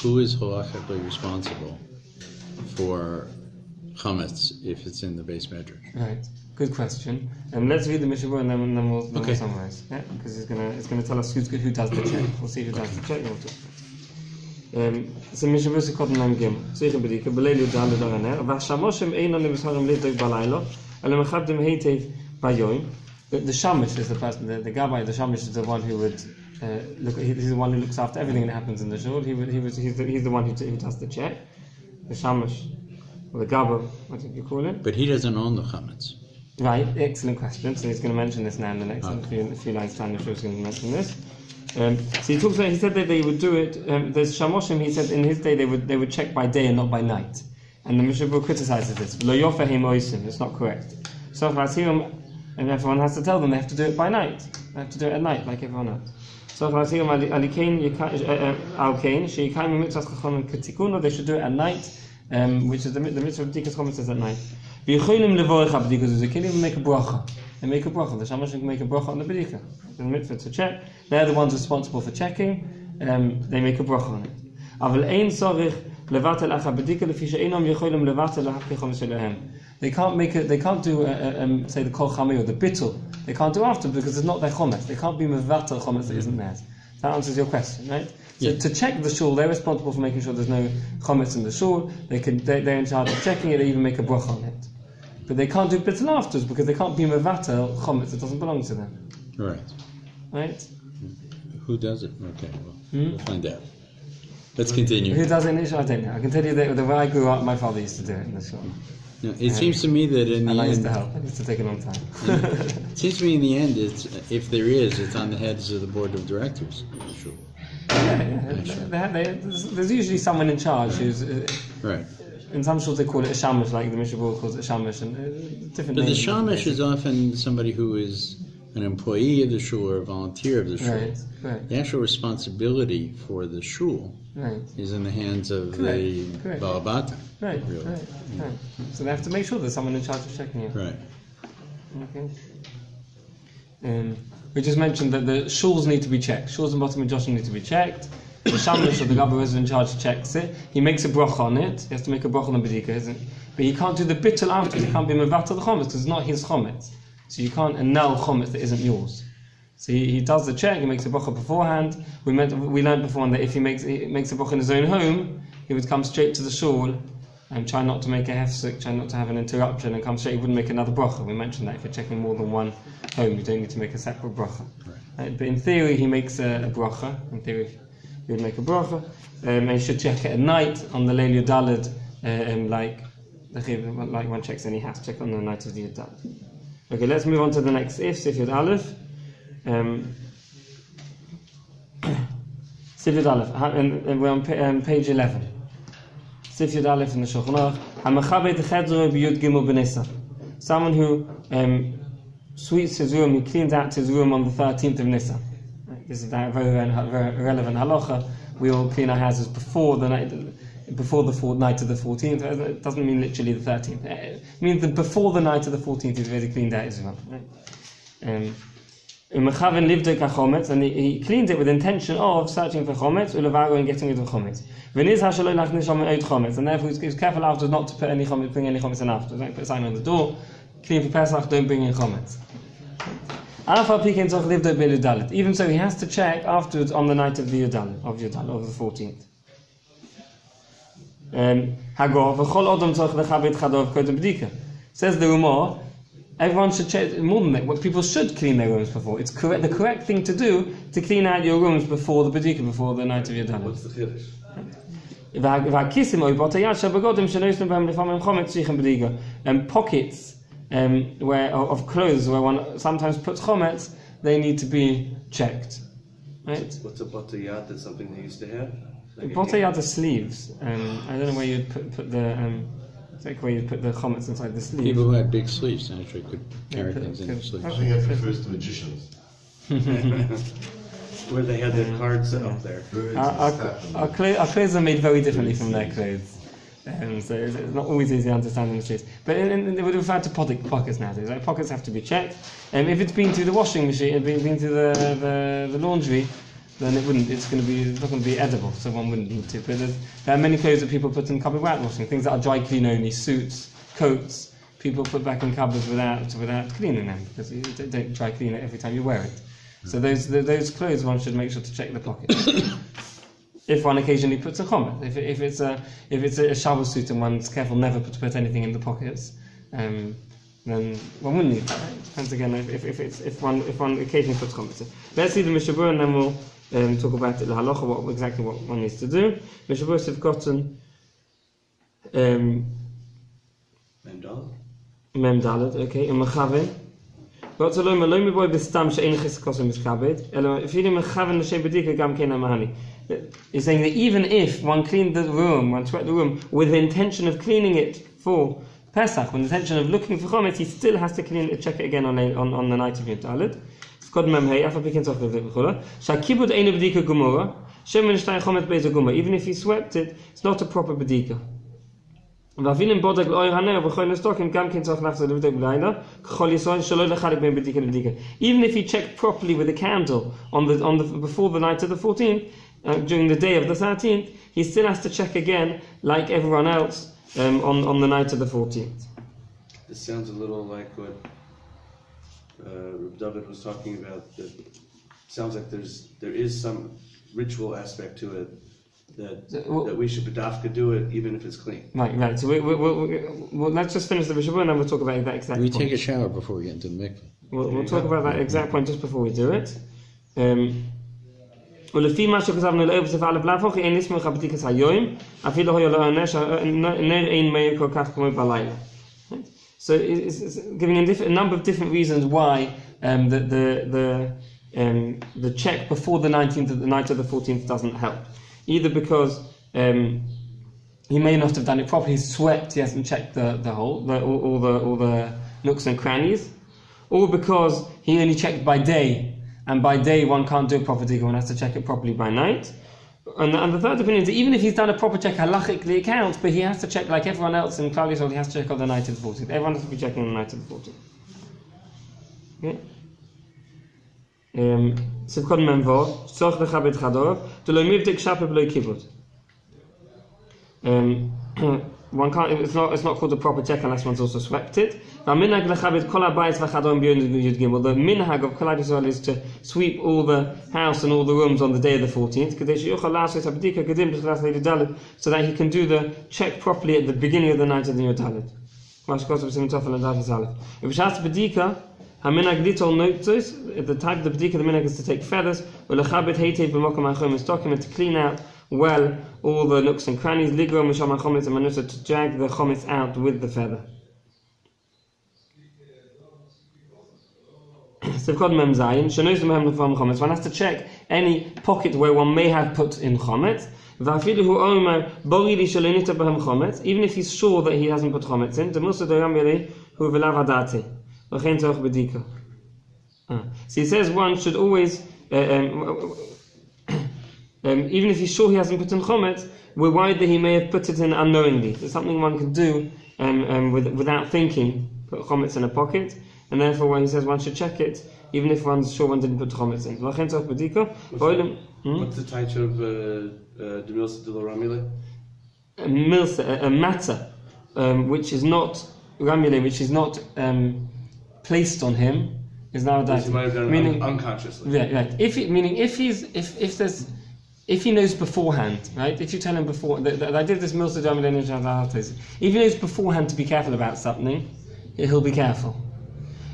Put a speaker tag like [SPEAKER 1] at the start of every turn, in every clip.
[SPEAKER 1] Who is halachically responsible for chametz if it's in the base medrash?
[SPEAKER 2] Right, good question. Let's read the Mishnah and then we'll summarize. Yeah, because it's gonna tell us who does the check. We'll see who does the check. So Mishnah Berurah Kotten Nam Gimel. Sicher bedika beleil Yudal Daraner. V'hashamoshem einon nemesharim livdok balaylo. Ele mechabdim heitev bayoim. The shamish is the person, the gabbai. The shamish is the one who would look. He's the one who looks after everything that happens in the shul. He's the one who does the check. The shamish, or the gabbai, what do you call it?
[SPEAKER 1] But he doesn't own the chametz.
[SPEAKER 2] Right, excellent question. So he's going to mention this now in the next few lines time. I'm sure he's going to mention this. So he talks about. He said that they would do it. There's shamoshim. He said in his day they would check by day and not by night. And the Mishnah Berurah criticizes this. Lo yofehim oisim. It's not correct. So and everyone has to tell them they have to do it by night. They have to do it at night, like everyone else. So they should do it at night, which is the mitzvah of B'dikas Chometz is at night. They can even make a bracha. They make a bracha. The shamash can make a bracha on the B'dika. The mitzvah to check. They're the ones responsible for checking. They make a bracha on it. They can't make it. They can't do say the kol chamei or the bittul. They can't do after because it's not their chometz. They can't be mevatel chometz that isn't theirs. That answers your question, right? So to check the shul, they're responsible for making sure there's no chometz in the shul. They're in charge of checking it. They even make a bracha on it. But they can't do bittul afterwards because they can't be mevatel chometz that doesn't belong to them.
[SPEAKER 1] Right.
[SPEAKER 2] Right.
[SPEAKER 1] Who does it? Okay, well, we'll find out. Let's continue.
[SPEAKER 2] Who does it in the shul? I don't know. I can tell you that the way I grew up, my father used to do it in the shul.
[SPEAKER 1] No, it seems to me that in the end...
[SPEAKER 2] I used to help. It used to take a long time.
[SPEAKER 1] It seems to me in the end, if there is, it's on the heads of the board of directors. Sure.
[SPEAKER 2] There's usually someone in charge who's...
[SPEAKER 1] right.
[SPEAKER 2] In some shuls they call it a shamash, like the Mishnah Berurah calls it a shamash, and different
[SPEAKER 1] But the
[SPEAKER 2] names.
[SPEAKER 1] shamash is often somebody who is an employee of the shul or a volunteer of the shul.
[SPEAKER 2] Right.
[SPEAKER 1] The actual responsibility for the shul is in the hands of the balabata.
[SPEAKER 2] Right. So they have to make sure there's someone in charge of checking it.
[SPEAKER 1] Right.
[SPEAKER 2] Okay. We just mentioned that the shuls need to be checked. Shuls and bottom of Joshua need to be checked. The shamash or the gabbai who is in charge checks it. He makes a bracha on it. He has to make a bracha on the b'dika, isn't it? But he can't do the bittul after. He can't be mevatel the chometz because it's not his chometz. So you can't annul chometz that isn't yours. So he does the check. He makes a bracha beforehand. We learned before that if he makes a bracha in his own home, he would come straight to the shul and try not to make a hefsek, try not to have an interruption, and come straight. He wouldn't make another bracha. We mentioned that if you're checking more than one home, you don't need to make a separate bracha. Right. But in theory, he makes a bracha. In theory, he would make a bracha, and he should check it at night on the Leil Yudalid, like one checks any has check on the night of the Yudalid. Okay, let's move on to the next if Yud Aleph. Sif Yud Aleph, and we're on page 11. Sif Yud Aleph in the Shulchan Aruch. Someone who sweeps his room, he cleans out his room on the 13th of Nisan. This is a very relevant halacha. We all clean our houses before the night of the 14th. It doesn't mean literally the 13th. It means that before the night of the 14th, he's already cleaned out his room. Right? And he cleans it with intention of searching for chometz, and getting rid of chometz. And therefore he's careful afterwards not to put any chometz, bring any chometz in afterwards. Don't put a sign on the door, clean for Pesach, don't bring in chometz. Even so, he has to check afterwards on the night of the Yudalid, of the 14th. Says the Ramah, everyone should check more than that. What people should clean their rooms before. It's correct. The correct thing to do to clean out your rooms before the B'dika, before the night of Yudalid.
[SPEAKER 3] What's the chiddush?
[SPEAKER 2] And pockets where of clothes where one sometimes puts chometz, they need to be checked. Right?
[SPEAKER 3] What's a batayat? That's something they used to have.
[SPEAKER 2] Batayat are sleeves. I don't know where you'd put the where you'd put the chometz inside the sleeve.
[SPEAKER 1] People who had big sleeves actually could carry things in their sleeves.
[SPEAKER 4] I think that refers to magicians.
[SPEAKER 3] Where they had their cards set up there.
[SPEAKER 2] Our clothes are made very differently from their clothes. So it's not always easy to understand in the streets. But they would refer to pockets nowadays. Right? Pockets have to be checked. If it's been through the washing machine, been through the laundry, then it's not going to be edible, so one wouldn't need to. But there are many clothes that people put in cupboard without washing, things that are dry clean only, suits, coats, people put back in cupboards without cleaning them, because you don't dry clean it every time you wear it. So those clothes, one should make sure to check the pockets. If one occasionally puts a chomet, if it's a Shabbos suit and one's careful never to put anything in the pockets, then one wouldn't need that. Right? Depends again if one occasionally puts chomet. Let's see the Mishabur and then we'll talk about the Halacha, exactly what one needs to do. Mishabur have gotten Mem Dalet, okay, and Mechaven. If you He's saying that even if one cleaned the room, one swept the room with the intention of cleaning it for Pesach, with the intention of looking for chometz, he still has to check it again on the night of Yom Dalet. Even if he swept it, it's not a proper bedika. Even if he checked properly with a candle before the night of the 14th, during the day of the 13th, he still has to check again, like everyone else, on the night of the 14th.
[SPEAKER 3] This sounds a little like what David was talking about. That sounds like there is some ritual aspect to it. That we should bedafka do it even if it's clean.
[SPEAKER 2] Right. So we'll let's just finish the Mishabur and then we'll talk about that exact point.
[SPEAKER 1] We take a shower before we get into the mikveh.
[SPEAKER 2] We'll talk about that exact point just before we do it. So it's giving a number of different reasons why the check before the 19th of the night of the 14th doesn't help. Either because he may not have done it properly, he's swept, he hasn't checked all the nooks and crannies, or because he only checked by day, and by day one can't do a proper digger, one has to check it properly by night. And the third opinion is that even if he's done a proper check, halachically it counts, but he has to check like everyone else in Klal Yisrael, he has to check on the night of the 14th. Everyone has to be checking on the night of the 14th. Okay? Sivkon Memvor, Soch Lechabed Chador, Delo Mivdik Shape B'lo Kibud. One can't. It's not called a proper check unless one's also swept it. The minhag of Kehilla Keren Ami is to sweep all the house and all the rooms on the day of the 14th, so that he can do the check properly at the beginning of the night of the Yom Dalet. The type of the bedika, the minhag is to take feathers, to clean out well all the nooks and crannies, to drag the chometz out with the feather. One has to check any pocket where one may have put in chometz. Even if he's sure that he hasn't put chometz in. So he says one should always, even if he's sure he hasn't put in chometz, we're worried that he may have put it in unknowingly. It's something one can do without thinking, put chometz in a pocket, and therefore when he says one should check it, even if one's sure one didn't put chometz in. What's
[SPEAKER 3] the title of the Milsa de la Ramile?
[SPEAKER 2] A matzah, which is not Ramile, which is not placed on him, is now a daita.
[SPEAKER 3] Might have done it unconsciously.
[SPEAKER 2] Yeah, right. If he knows beforehand, right? If you tell him before that I did this milsa Ramile, if he knows beforehand to be careful about something, he'll be careful.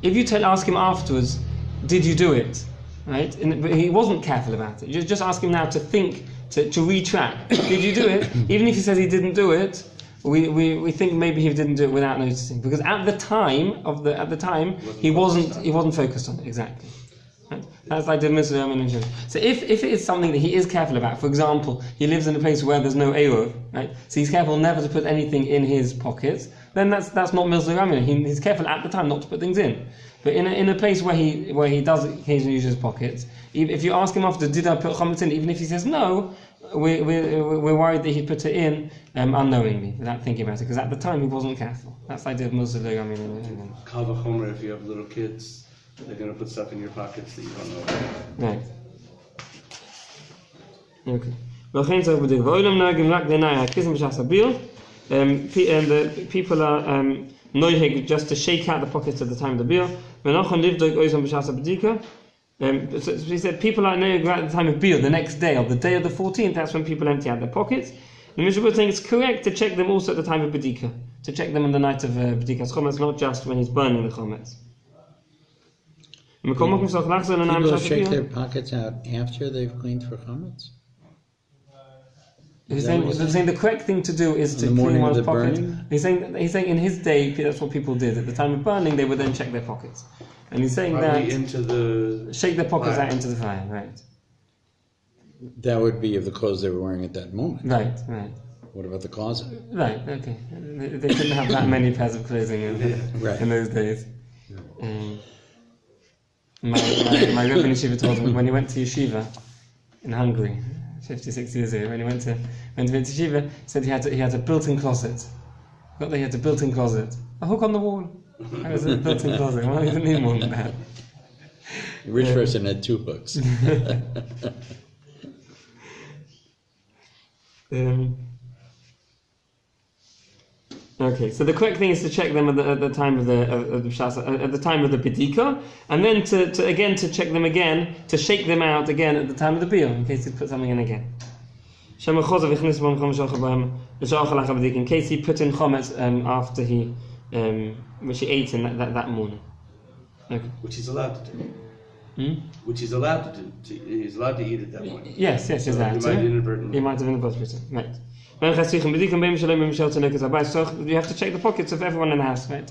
[SPEAKER 2] If you ask him afterwards, did you do it? Right? But he wasn't careful about it. You just ask him now to think, to retrack. Did you do it? Even if he says he didn't do it, we think maybe he didn't do it without noticing, because at the time he wasn't focused on it exactly. Right? That's like the Muslim. So if it is something that he is careful about, for example, he lives in a place where there's no eruv, right? So he's careful never to put anything in his pockets. Then that's not Muslim. He's careful at the time not to put things in. But in a place where he does occasionally use his pockets, if you ask him after, did I put chometz in? Even if he says no, we're worried that he put it in unknowingly, without thinking about it, because at the time he wasn't careful. That's the idea of Muslim.
[SPEAKER 3] Kal v'chomer, if you have little kids, they're going to put stuff in your pockets that you don't know about.
[SPEAKER 2] Right. Okay. And the people are noihig just to shake out the pockets at the time of the beer. So he said people are noihig at the time of beer, the next day, or the day of the 14th, that's when people empty out their pockets. And Mishnah was saying it's correct to check them also at the time of Bedika, to check them on the night of Bedika's Chometz, not just when he's burning the Chometz.
[SPEAKER 1] People shake their pockets out after they've cleaned for chametz?
[SPEAKER 2] He's saying the correct thing to do is to clean one's pockets. He's saying in his day that's what people did. At the time of burning, they would then check their pockets. And he's saying
[SPEAKER 3] probably
[SPEAKER 2] that
[SPEAKER 3] into the
[SPEAKER 2] shake their pockets
[SPEAKER 3] fire.
[SPEAKER 2] out into the fire, right?
[SPEAKER 1] That would be of the clothes they were wearing at that moment.
[SPEAKER 2] Right.
[SPEAKER 1] What about the closet?
[SPEAKER 2] Right, okay. They couldn't have that many pairs of clothing in those days. My Rabbi Yeshiva told me when he went to yeshiva in Hungary 56 years ago, when he went to yeshiva, he said he had a built-in closet. Got there, he had a built-in closet. A hook on the wall. That was a built-in closet. Well, he didn't need more than that.
[SPEAKER 1] The rich person had 2 hooks.
[SPEAKER 2] Okay, so the correct thing is to check them at the time of the at the time of the Bedika, and then to check them again, to shake them out again at the time of the Beer, in case he put something in again. In case he put in chometz after which he ate in that morning. Okay.
[SPEAKER 3] which he's allowed to do. Which he's allowed to do. He's allowed to eat at that point.
[SPEAKER 2] Yes, he's allowed to. He might have inadvertently. Right. So you have to check the pockets of everyone in the house, right?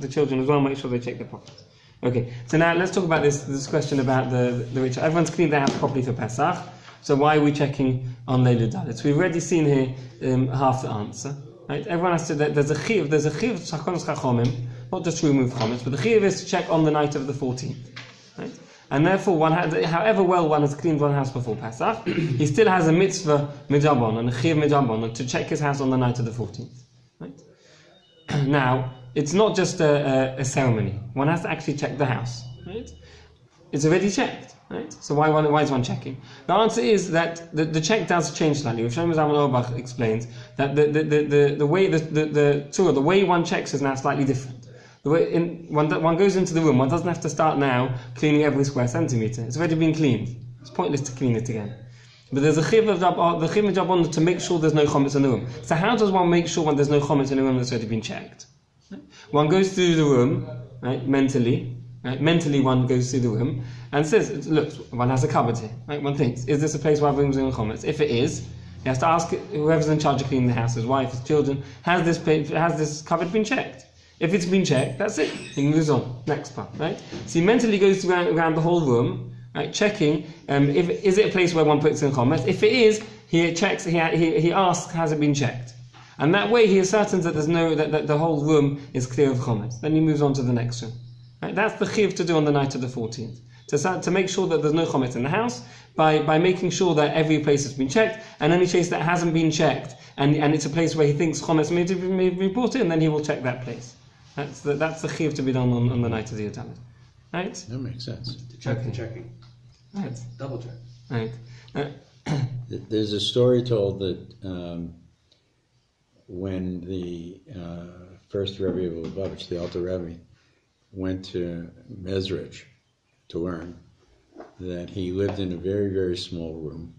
[SPEAKER 2] The children as well, make sure they check their pockets. Okay, so now let's talk about this question about the ritual. Everyone's cleaned their house properly for Pesach, so why are we checking on Leilul Dalet? We've already seen here half the answer. Right? Everyone has to, there's a chiv shakonos chachomim, not just to remove chometz, but the chiv is to check on the night of the 14th. Right? And therefore, however well one has cleaned one house before Pesach, he still has a mitzvah midabon and a chiv midabon to check his house on the night of the 14th. Right? Now, it's not just a ceremony. One has to actually check the house. Right? It's already checked. Right? So why is one checking? The answer is that the check does change slightly. Rav Shlomo Zalman Auerbach explains that the way one checks is now slightly different. The way one goes into the room, one doesn't have to start now cleaning every square centimetre. It's already been cleaned. It's pointless to clean it again. But there's a chiv on to make sure there's no chometz in the room. So how does one make sure when there's no chometz in the room that's already been checked? Right? One goes through the room, right, mentally. Right? Mentally one goes through the room and says, look, one has a cupboard here. Right? One thinks, is this a place where I bring in chometz? If it is, he has to ask whoever's in charge of cleaning the house, his wife, his children, has this cupboard been checked? If it's been checked, that's it. He moves on. Next part, right? So he mentally goes around the whole room, right, checking is it a place where one puts in chometz. If it is, he checks. He asks, has it been checked? And that way he ascertains that that the whole room is clear of chometz. Then he moves on to the next room. Right? That's the chiv to do on the night of the 14th. To make sure that there's no chometz in the house by making sure that every place has been checked, and any place that hasn't been checked and it's a place where he thinks chometz may be brought in, then he will check that place. That's the chiv to be done on the night of the Yom. Right?
[SPEAKER 1] That makes sense.
[SPEAKER 3] To check the checking.
[SPEAKER 2] Right.
[SPEAKER 3] Double check.
[SPEAKER 2] Right.
[SPEAKER 1] There's a story told that when the first Rebbe of Lubavitch, the Alter Rebbe, went to Mezrich to learn, that he lived in a very, very small room,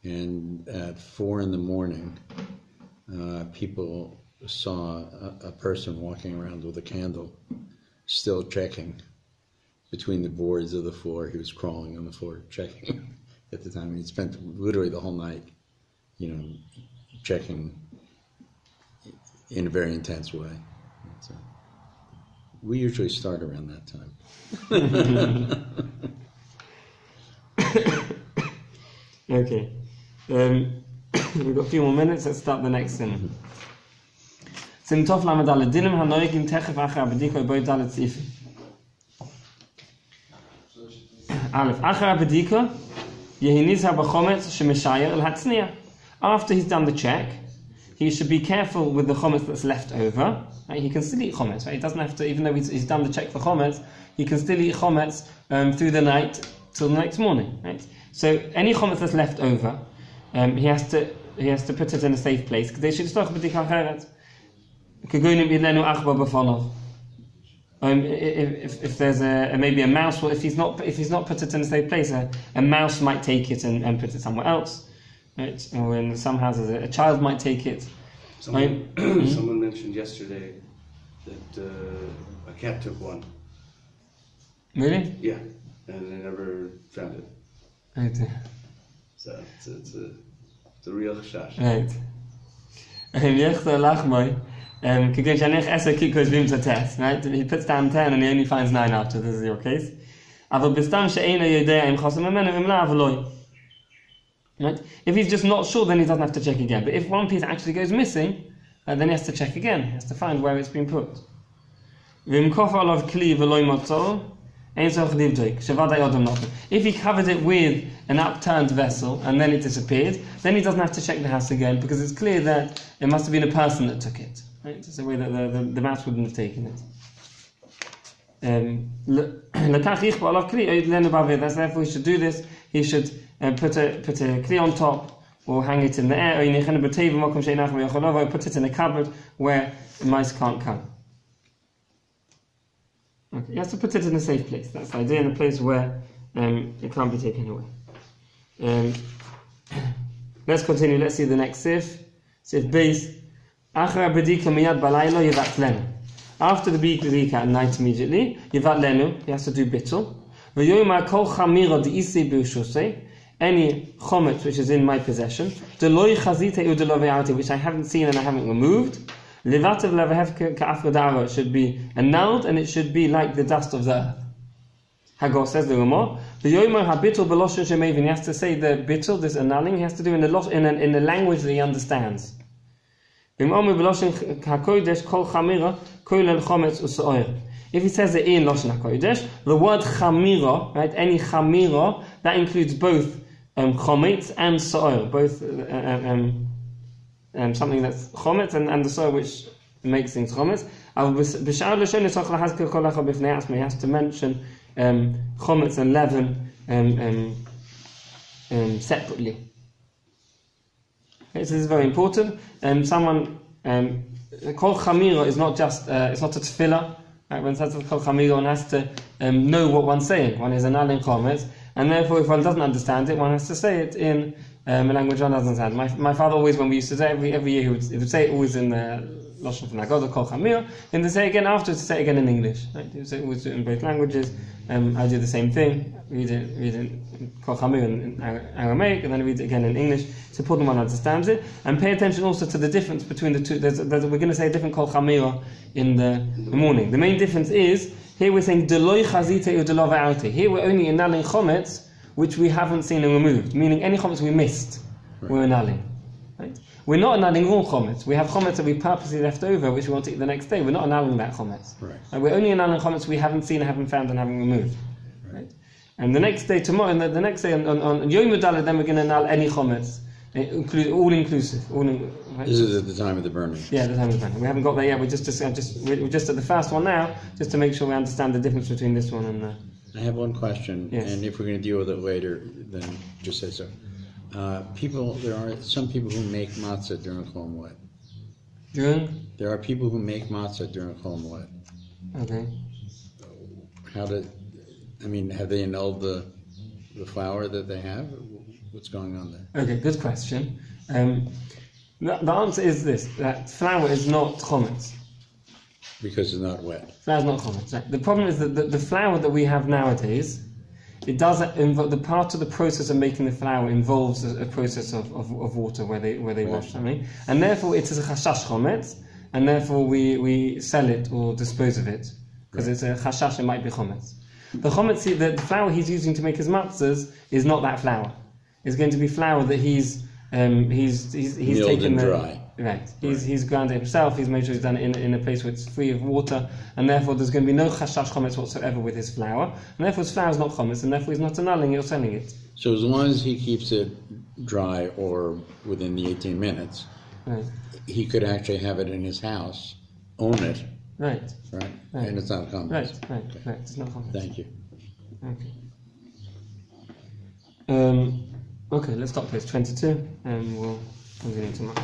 [SPEAKER 1] and at 4 a.m, people saw a person walking around with a candle, still checking between the boards of the floor. He was crawling on the floor, checking at the time. He spent literally the whole night, checking in a very intense way. So we usually start around that time.
[SPEAKER 2] Okay. We've got a few more minutes. Let's start the next thing. Simtof lamadal dinim hanoigim techef achar bediko boy dalet tzifim. Aleph achar bediko yehinizha b'chometz shemeshayer el hatzniya. After he's done the check, he should be careful with the chometz that's left over. Right? He can still eat chometz. Right? He doesn't have to, even though he's done the check for chometz, he can still eat chometz through the night till the next morning. Right? So any chometz that's left over, he has to put it in a safe place. If there's maybe a mouse, or if he's not put it in a safe place, a mouse might take it and put it somewhere else. Right? Or in some houses, a child might take it.
[SPEAKER 3] Someone mentioned yesterday that a cat took one.
[SPEAKER 2] Really?
[SPEAKER 3] Yeah, and they never found it.
[SPEAKER 2] Right.
[SPEAKER 3] So it's a real chashash.
[SPEAKER 2] Right. Right? He puts down 10 and he only finds 9 after. This is your case. Right? If he's just not sure, then he doesn't have to check again. But if one piece actually goes missing, then he has to check again. He has to find where it's been put. If he covered it with an upturned vessel and then it disappeared, then he doesn't have to check the house again, because it's clear that it must have been a person that took it. Right? It's a way that the mouse wouldn't have taken it. That's therefore he should do this. He should put a kli on top, or hang it in the air, or put it in a cupboard where mice can't come. Okay, he has to put it in a safe place. That's the idea, in a place where it can't be taken away. Let's continue. Let's see the next sif. Sif base. After the bidika at night immediately, yivat lenu, he has to do bittul. Any chometz which is in my possession, which I haven't seen and I haven't removed, should be annulled, and it should be like the dust of the earth. Hagor says the Ramah, he has to say the bittul, this annulling, he has to do in the language that he understands. If he says it in Lashon HaKodesh, the word chamira, right, any chamira, that includes both chometz and so'er, both something that's chometz and the so'er which makes things chometz. He has to mention chometz and leaven separately. Okay, so this is very important. Someone kol chamira is not just it's not a tefillah. Right, when it says kol chamira, one has to know what one's saying. One is annulling chometz, and therefore, if one doesn't understand it, one has to say it in a language one doesn't understand. My father always, when we used to say every year, he would say it always in the Lashon from Nagoda, kol chamira, and to say again afterwards, to say it again in English. Right? He would say always do it in both languages. I do the same thing. Read it kol chamira in Aramaic, and then read it again in English. It's important one understands it, and pay attention also to the difference between the two. We're going to say a different kol chamira in the morning. The main difference is, here we're saying deloi chazite u deloi va'arte. Here we're only annulling chometz which we haven't seen and removed, meaning any chometz we missed, we're annulling. Right? We're not annulling all chometz. We have chometz that we purposely left over, which we want to eat the next day. We're not annulling that chometz.
[SPEAKER 1] Right.
[SPEAKER 2] We're only annulling chometz we haven't seen, haven't found, and haven't removed. Right? And the next day, tomorrow, and the next day on Yom Yudaleh, then we're going to annul any chometz, all inclusive. Right?
[SPEAKER 1] This is at the time of the burning.
[SPEAKER 2] Yeah, the time of the burning. We haven't got there yet. We're just at the first one now, just to make sure we understand the difference between this one and.
[SPEAKER 1] I have one question,
[SPEAKER 2] yes.
[SPEAKER 1] And if we're going to deal with it later, then just say so. There are some people who make matzah during Chol Moed. There are people who make matzah during Chol Moed.
[SPEAKER 2] Okay.
[SPEAKER 1] Have they annulled the flour that they have? What's going on there?
[SPEAKER 2] Okay, good question. The answer is this: that flour is not chometz.
[SPEAKER 1] Because it's not wet.
[SPEAKER 2] Flour's not chometz. Right? The problem is that the flour that we have nowadays, it does involve, the part of the process of making the flour involves a process of water where they wash something, and therefore it is a chashash chometz, and therefore we sell it or dispose of it because it's a chashash, it might be chometz. The chometz, the flour he's using to make his matzahs is not that flour. It's going to be flour that he's taken
[SPEAKER 1] dry.
[SPEAKER 2] Right. He's ground it himself. He's made sure he's done it in a place where it's free of water, and therefore there's going to be no chashash chometz whatsoever with his flour, and therefore his flour is not chometz, and therefore he's not annulling it or selling it.
[SPEAKER 1] So as long as he keeps it dry or within the 18 minutes,
[SPEAKER 2] right,
[SPEAKER 1] he could actually have it in his house, own it.
[SPEAKER 2] Right.
[SPEAKER 1] And it's not chometz.
[SPEAKER 2] Right. It's not chometz.
[SPEAKER 1] Thank you.
[SPEAKER 2] Okay. Okay, let's stop page 22 and we'll continue tomorrow.